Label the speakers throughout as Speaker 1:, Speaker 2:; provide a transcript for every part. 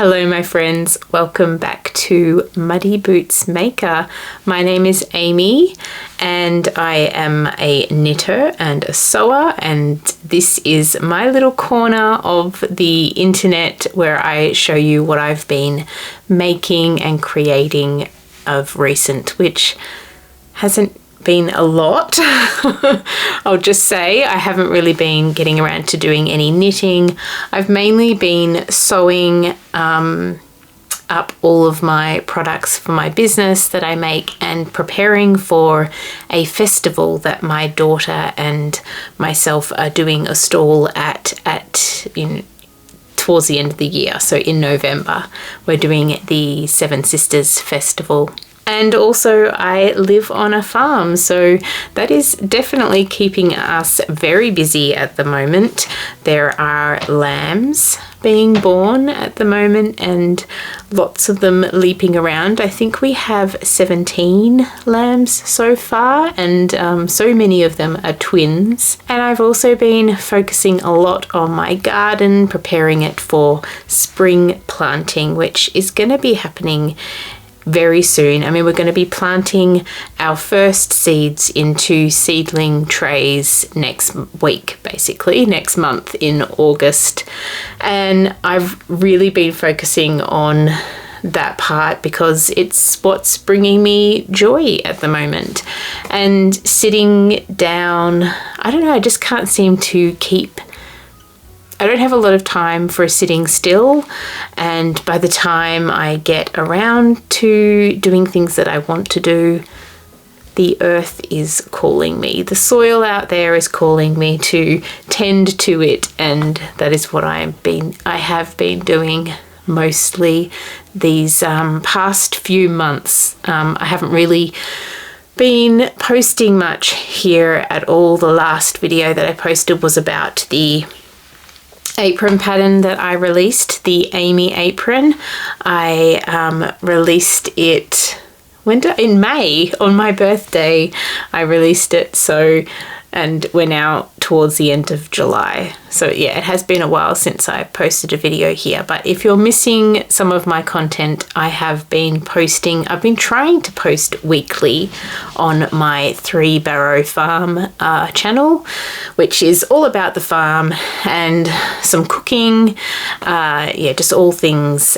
Speaker 1: Hello my friends, welcome back to Muddy Boots Maker. My name is Amy and I am a knitter and a sewer, and this is my little corner of the internet where I show you what I've been making and creating of recent, which hasn't been a lot. I'll just say I haven't really been getting around to doing any knitting. I've mainly been sewing up all of my products for my business that I make and preparing for a festival that my daughter and myself are doing a stall at towards the end of the year. So in November we're doing the Seven Sisters Festival. And also I live on a farm, so that is definitely keeping us very busy at the moment. There are lambs being born at the moment and lots of them leaping around. I think we have 17 lambs so far, and so many of them are twins. And I've also been focusing a lot on my garden, preparing it for spring planting, which is going to be happening very soon. I mean, we're going to be planting our first seeds into seedling trays next week, basically next month in August. And I've really been focusing on that part because it's what's bringing me joy at the moment. And sitting down, I don't know, I just can't seem to I don't have a lot of time for sitting still, and by the time I get around to doing things that I want to do, the earth is calling me. The soil out there is calling me to tend to it, and that is what I have been doing mostly these past few months. I haven't really been posting much here at all. The last video that I posted was about the apron pattern that I released, the Amy apron. I released it in May, on my birthday. I released it, and we're now towards the end of July. So yeah, it has been a while since I posted a video here, but if you're missing some of my content, I've been trying to post weekly on my 3 Barrow Farm channel, which is all about the farm and some cooking, just all things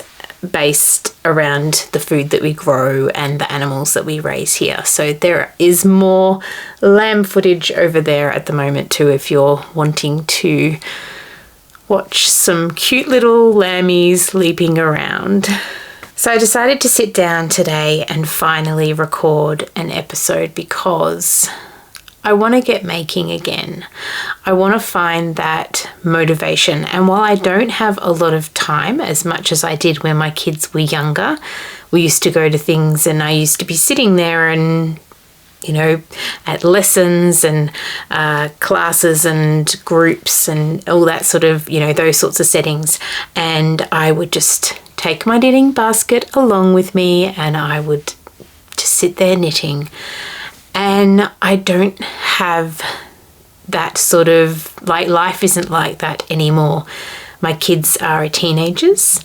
Speaker 1: based around the food that we grow and the animals that we raise here. So there is more lamb footage over there at the moment too, if you're wanting to watch some cute little lammies leaping around. So I decided to sit down today and finally record an episode because I want to get making again. I want to find that motivation. And while I don't have a lot of time, as much as I did when my kids were younger, we used to go to things and I used to be sitting there and, at lessons and classes and groups and all that sort of, those sorts of settings. And I would just take my knitting basket along with me and I would just sit there knitting. And I don't have that sort of, life isn't like that anymore. My kids are teenagers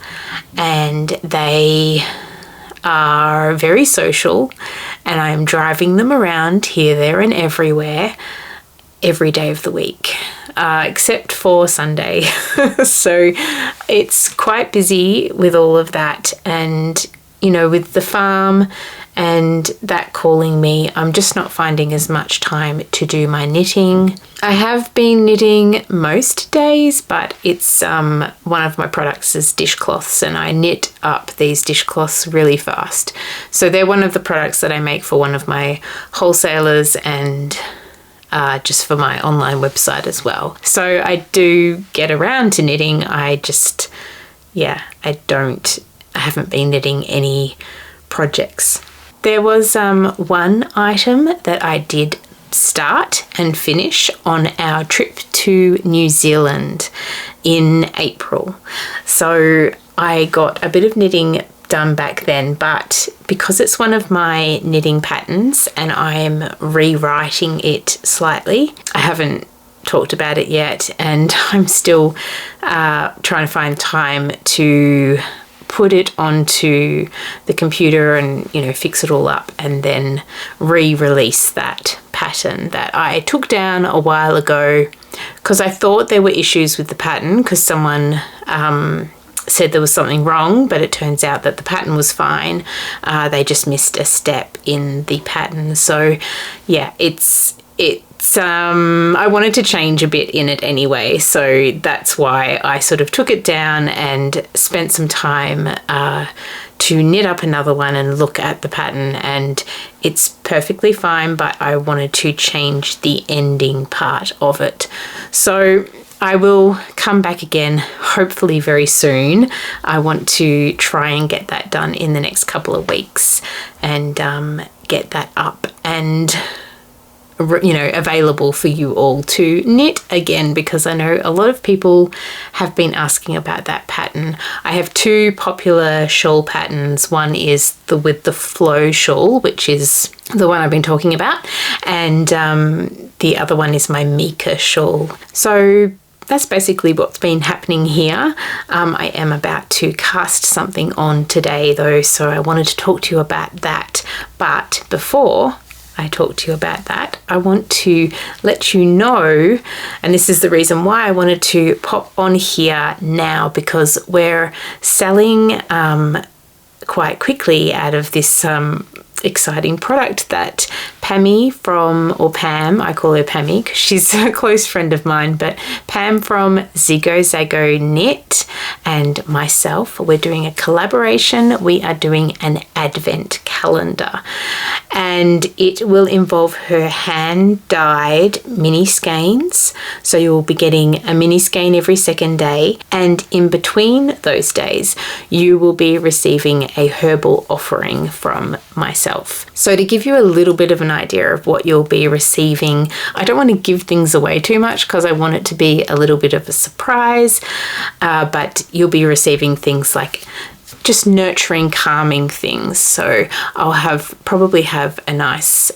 Speaker 1: and they are very social, and I'm driving them around here, there and everywhere every day of the week, except for Sunday. So it's quite busy with all of that, and with the farm and that calling me, I'm just not finding as much time to do my knitting. I have been knitting most days, but it's one of my products is dishcloths, and I knit up these dishcloths really fast. So they're one of the products that I make for one of my wholesalers and just for my online website as well. So I do get around to knitting. I haven't been knitting any projects. There was one item that I did start and finish on our trip to New Zealand in April. So I got a bit of knitting done back then, but because it's one of my knitting patterns and I'm rewriting it slightly, I haven't talked about it yet, and I'm still trying to find time to put it onto the computer and, you know, fix it all up and then re-release that pattern that I took down a while ago because I thought there were issues with the pattern because someone said there was something wrong, but it turns out that the pattern was fine. They just missed a step in the pattern. So yeah, it's I wanted to change a bit in it anyway, so that's why I sort of took it down and spent some time to knit up another one and look at the pattern, and it's perfectly fine, but I wanted to change the ending part of it. So I will come back again hopefully very soon. I want to try and get that done in the next couple of weeks and get that up and, you know, available for you all to knit again, because I know a lot of people have been asking about that pattern. I have two popular shawl patterns. One is with the flow shawl, which is the one I've been talking about, and the other one is my Mika shawl. So that's basically what's been happening here. I am about to cast something on today though, so I wanted to talk to you about that. But before I talk to you about that, I want to let you know, and this is the reason why I wanted to pop on here now, because we're selling quite quickly out of this exciting product that Pammy Pam, I call her Pammy because she's a close friend of mine, but Pam from ZigoZago Knit and myself, we're doing a collaboration. We are doing an advent calendar, and it will involve her hand-dyed mini skeins. So you'll be getting a mini skein every second day, and in between those days you will be receiving a herbal offering from myself. So to give you a little bit of an idea of what you'll be receiving, I don't want to give things away too much because I want it to be a little bit of a surprise, but you'll be receiving things like just nurturing, calming things. So I'll probably have a nice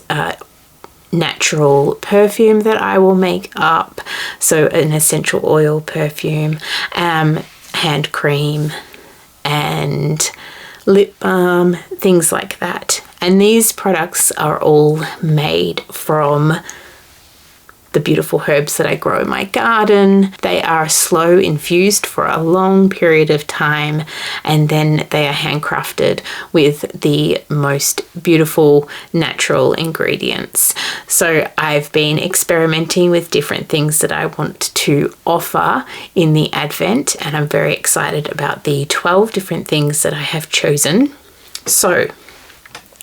Speaker 1: natural perfume that I will make up, so an essential oil perfume, hand cream and lip balm, things like that. And these products are all made from the beautiful herbs that I grow in my garden. They are slow infused for a long period of time, and then they are handcrafted with the most beautiful natural ingredients. So I've been experimenting with different things that I want to offer in the Advent, and I'm very excited about the 12 different things that I have chosen. So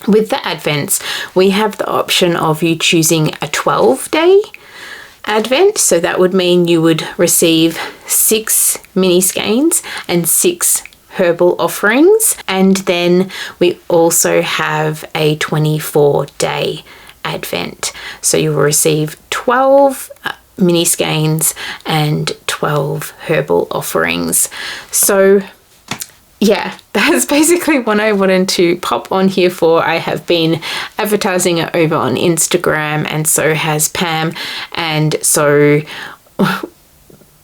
Speaker 1: with the Advents, we have the option of you choosing a 12-day Advent. So that would mean you would receive 6 mini skeins and 6 herbal offerings. And then we also have a 24-day Advent. So you will receive 12 mini skeins and 12 herbal offerings. So yeah, that's basically what I wanted to pop on here for. I have been advertising it over on Instagram, and so has Pam. And so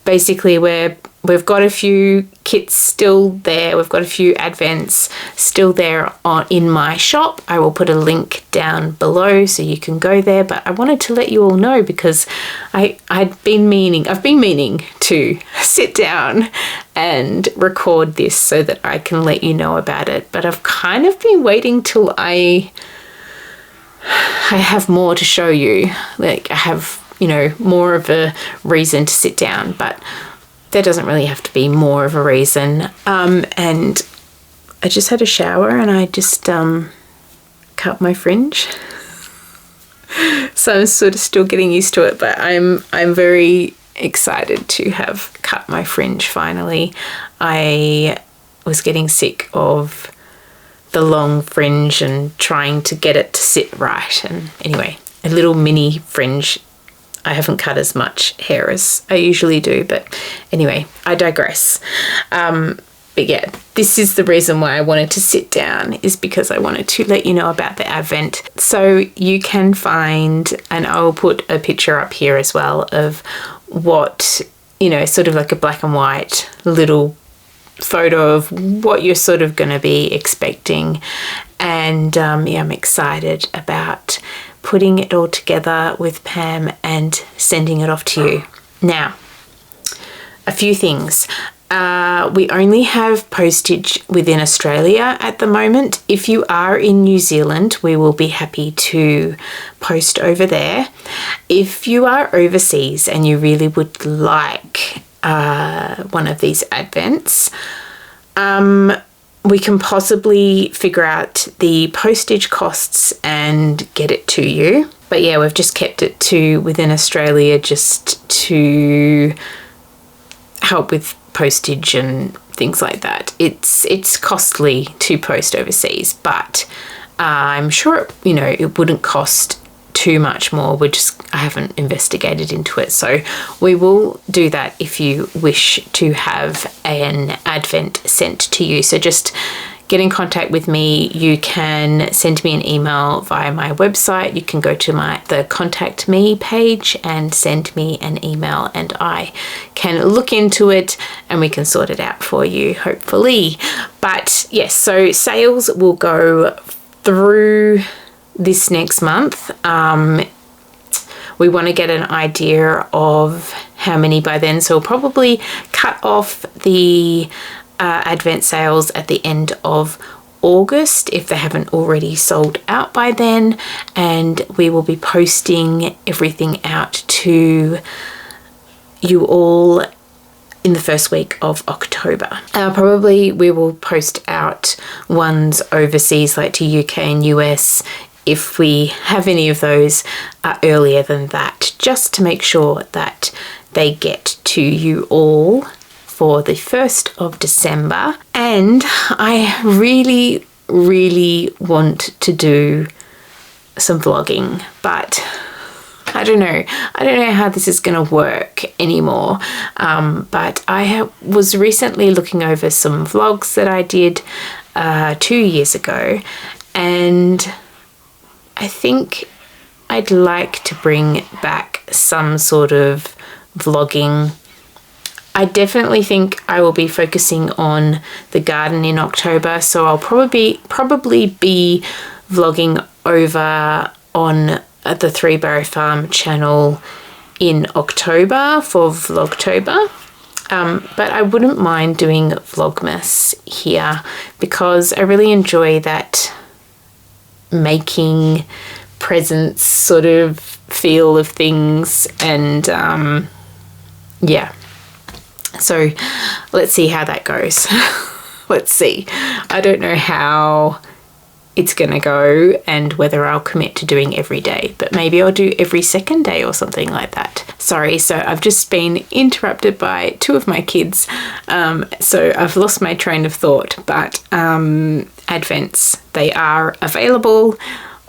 Speaker 1: basically we've got a few kits still there. We've got a few Advents still there in my shop. I will put a link down below so you can go there. But I wanted to let you all know because I've been meaning to sit down and record this so that I can let you know about it. But I've kind of been waiting till I have more to show you. Like I have, you know, more of a reason to sit down, but there doesn't really have to be more of a reason. And I just had a shower and I just cut my fringe. So I'm sort of still getting used to it, but I'm very excited to have cut my fringe finally. I was getting sick of the long fringe and trying to get it to sit right. And anyway, a little mini fringe. I haven't cut as much hair as I usually do, but anyway, I digress. But yeah, this is the reason why I wanted to sit down, is because I wanted to let you know about the Advent. So you can find, and I'll put a picture up here as well of what, you know, sort of like a black and white little photo of what you're sort of going to be expecting. And yeah, I'm excited about putting it all together with Pam and sending it off to you. Now, a few things. We only have postage within Australia at the moment. If you are in New Zealand, we will be happy to post over there. If you are overseas and you really would like one of these advents, we can possibly figure out the postage costs and get it to you. But yeah, we've just kept it to within Australia just to help with postage and things like that. It's costly to post overseas, but I'm sure, you know, it wouldn't cost too much more. I haven't investigated into it, so we will do that if you wish to have an advent sent to you. So just get in contact with me. You can send me an email via my website. You can go to the contact me page and send me an email, and I can look into it and we can sort it out for you, hopefully. But yes, so sales will go through this next month. We want to get an idea of how many by then, so we'll probably cut off the advent sales at the end of August if they haven't already sold out by then, and we will be posting everything out to you all in the first week of October. Probably we will post out ones overseas, like to UK and US, if we have any of those earlier than that, just to make sure that they get to you all for the 1st of December. And I really, really want to do some vlogging, but I don't know how this is going to work anymore. But I was recently looking over some vlogs that I did 2 years ago, and I think I'd like to bring back some sort of vlogging. I definitely think I will be focusing on the garden in October, so I'll probably be vlogging over on the Three Barrow Farm channel in October for Vlogtober. But I wouldn't mind doing Vlogmas here because I really enjoy that making presents sort of feel of things, and yeah, so let's see how that goes. Let's see. I don't know how it's gonna go and whether I'll commit to doing every day, but maybe I'll do every second day or something like that. Sorry, so I've just been interrupted by two of my kids, so I've lost my train of thought. But advents, they are available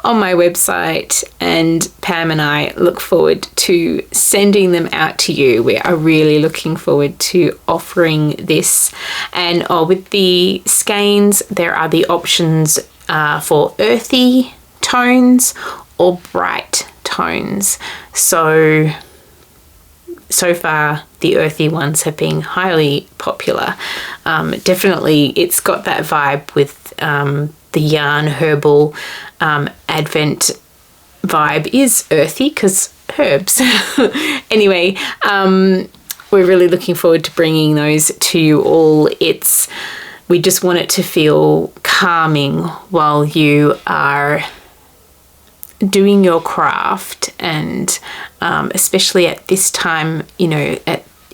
Speaker 1: on my website, and Pam and I look forward to sending them out to you. We are really looking forward to offering this. And with the skeins, there are the options for earthy tones or bright tones. So far the earthy ones have been highly popular. Definitely it's got that vibe with the yarn herbal advent vibe is earthy because herbs. Anyway, we're really looking forward to bringing those to you all. We just want it to feel calming while you are doing your craft, and especially at this time, you know,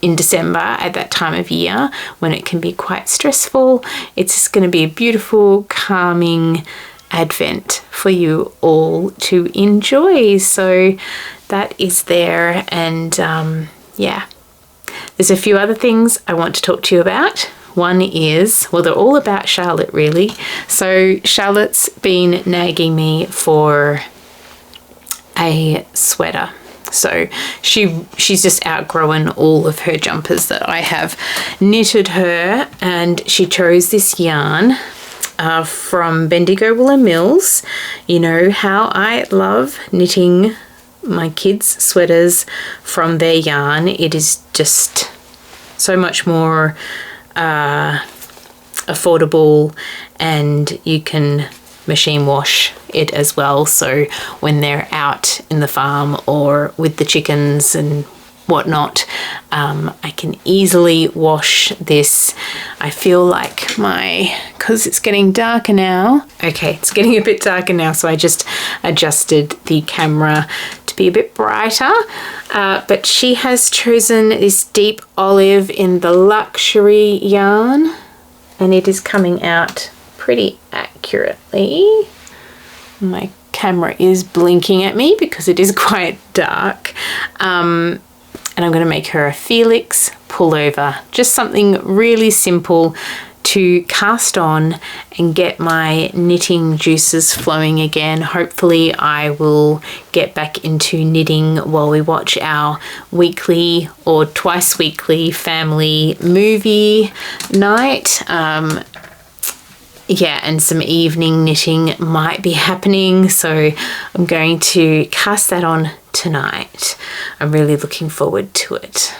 Speaker 1: in December, at that time of year when it can be quite stressful. It's just going to be a beautiful, calming advent for you all to enjoy. So that is there, and yeah, there's a few other things I want to talk to you about. One is, well, they're all about Charlotte really. So Charlotte's been nagging me for a sweater. So she's just outgrown all of her jumpers that I have knitted her, and she chose this yarn from Bendigo Wool and Mills. You know how I love knitting my kids' sweaters from their yarn. It is just so much more affordable, and you can machine wash it as well. So when they're out in the farm or with the chickens and whatnot, I can easily wash this. I feel like because it's getting darker now. Okay, it's getting a bit darker now, so I just adjusted the camera to be a bit brighter. But she has chosen this deep olive in the luxury yarn, and it is coming out pretty accurately. My camera is blinking at me because it is quite dark. And I'm going to make her a Felix pullover, just something really simple to cast on and get my knitting juices flowing again. Hopefully I will get back into knitting while we watch our weekly or twice weekly family movie night. Yeah, and some evening knitting might be happening, so I'm going to cast that on tonight. I'm really looking forward to it.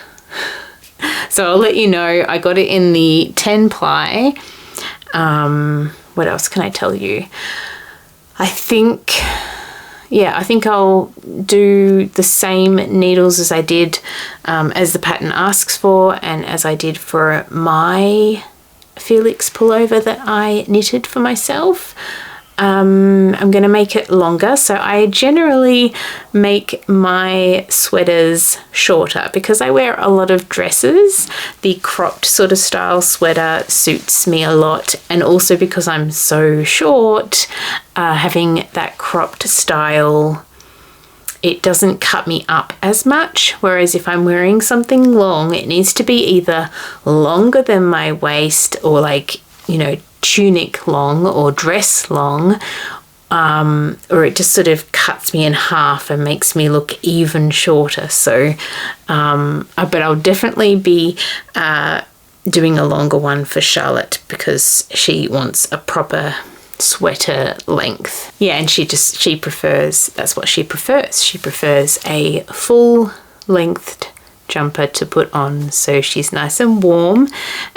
Speaker 1: So I'll let you know. I got it in the 10 ply. What else can I tell you? I think I'll do the same needles as I did as the pattern asks for, and as I did for my Felix pullover that I knitted for myself. I'm going to make it longer. So I generally make my sweaters shorter because I wear a lot of dresses. The cropped sort of style sweater suits me a lot, and also because I'm so short, having that cropped style, it doesn't cut me up as much, whereas if I'm wearing something long, it needs to be either longer than my waist or like, you know, tunic long or dress long, or it just sort of cuts me in half and makes me look even shorter. So, but I'll definitely be doing a longer one for Charlotte because she wants a proper sweater length. Yeah, and she prefers, that's what she prefers. She prefers a full lengthed jumper to put on, so she's nice and warm.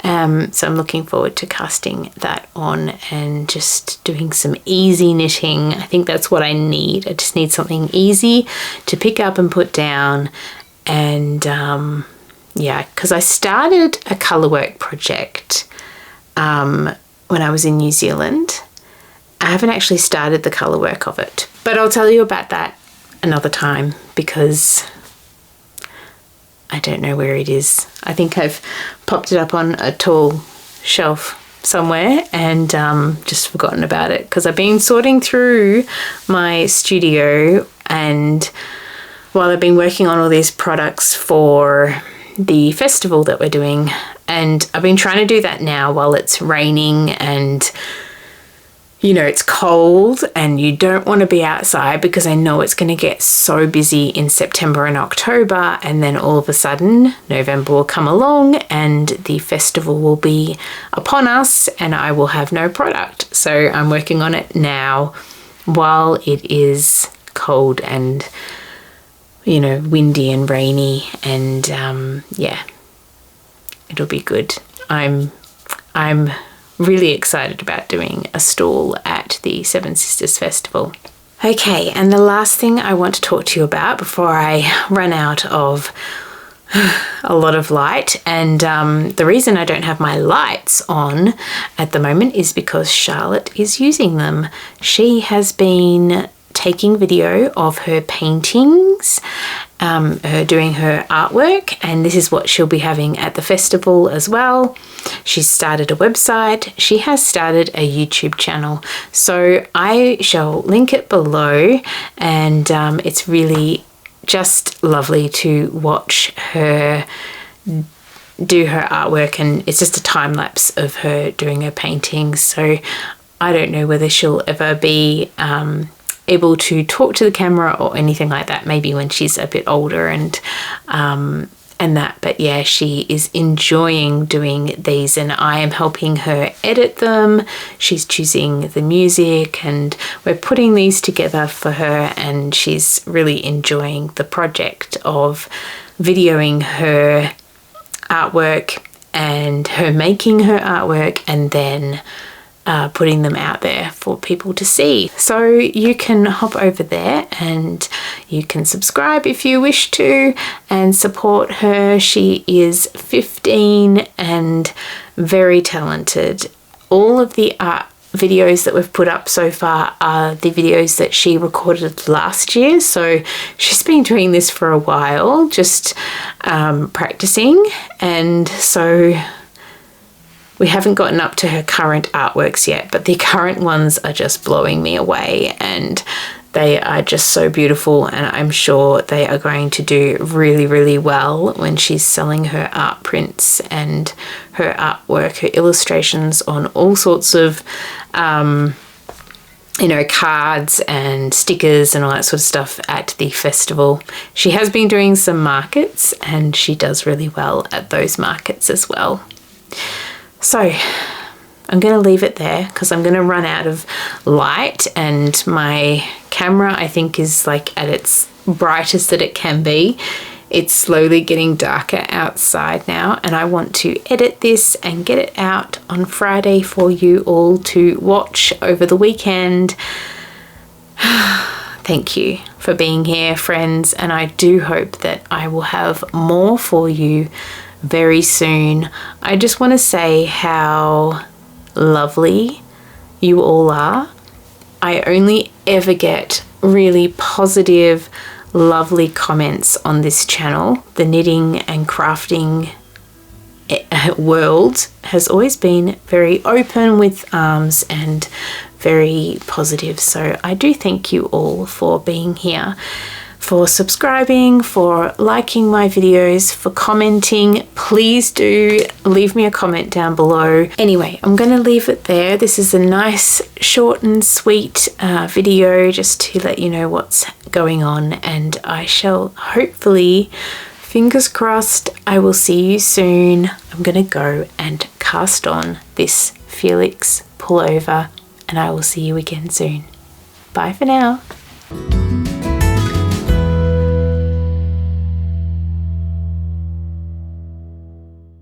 Speaker 1: So I'm looking forward to casting that on and just doing some easy knitting. I think that's what I need. I just need something easy to pick up and put down. And yeah, because I started a colourwork project when I was in New Zealand. I haven't actually started the colour work of it, but I'll tell you about that another time because I don't know where it is. I think I've popped it up on a tall shelf somewhere and just forgotten about it because I've been sorting through my studio, and while I've been working on all these products for the festival that we're doing, and I've been trying to do that now while it's raining and you know, it's cold and you don't want to be outside because I know it's going to get so busy in September and October, and then all of a sudden November will come along and the festival will be upon us and I will have no product. So I'm working on it now while it is cold and, you know, windy and rainy, and yeah, it'll be good. I'm really excited about doing a stall at the Seven Sisters Festival. Okay, and the last thing I want to talk to you about before I run out of a lot of light, and the reason I don't have my lights on at the moment is because Charlotte is using them. She has been taking video of her paintings, her doing her artwork, and this is what she'll be having at the festival as well. She's started a website. She has started a YouTube channel, so I shall link it below, and it's really just lovely to watch her do her artwork, and it's just a time lapse of her doing her paintings. So I don't know whether she'll ever be able to talk to the camera or anything like that, maybe when she's a bit older and that, but yeah, she is enjoying doing these and I am helping her edit them. She's choosing the music and we're putting these together for her, and she's really enjoying the project of videoing her artwork and her making her artwork and then putting them out there for people to see. So you can hop over there and you can subscribe if you wish to and support her. She is 15 and very talented. All of the art videos that we've put up so far are the videos that she recorded last year, so she's been doing this for a while, just practicing, and so we haven't gotten up to her current artworks yet, but the current ones are just blowing me away and they are just so beautiful, and I'm sure they are going to do really, really well when she's selling her art prints and her artwork, her illustrations on all sorts of, you know, cards and stickers and all that sort of stuff at the festival. She has been doing some markets and she does really well at those markets as well. So I'm going to leave it there because I'm going to run out of light, and my camera I think is like at its brightest that it can be. It's slowly getting darker outside now, and I want to edit this and get it out on Friday for you all to watch over the weekend. Thank you for being here, friends, and I do hope that I will have more for you very soon. I just want to say how lovely you all are. I only ever get really positive, lovely comments on this channel. The knitting and crafting world has always been very open with arms and very positive. So I do thank you all for being here, for subscribing, for liking my videos, for commenting. Please do leave me a comment down below. Anyway, I'm going to leave it there. This is a nice short and sweet video just to let you know what's going on, and I shall hopefully, fingers crossed, I will see you soon. I'm going to go and cast on this Felix pullover and I will see you again soon. Bye for now.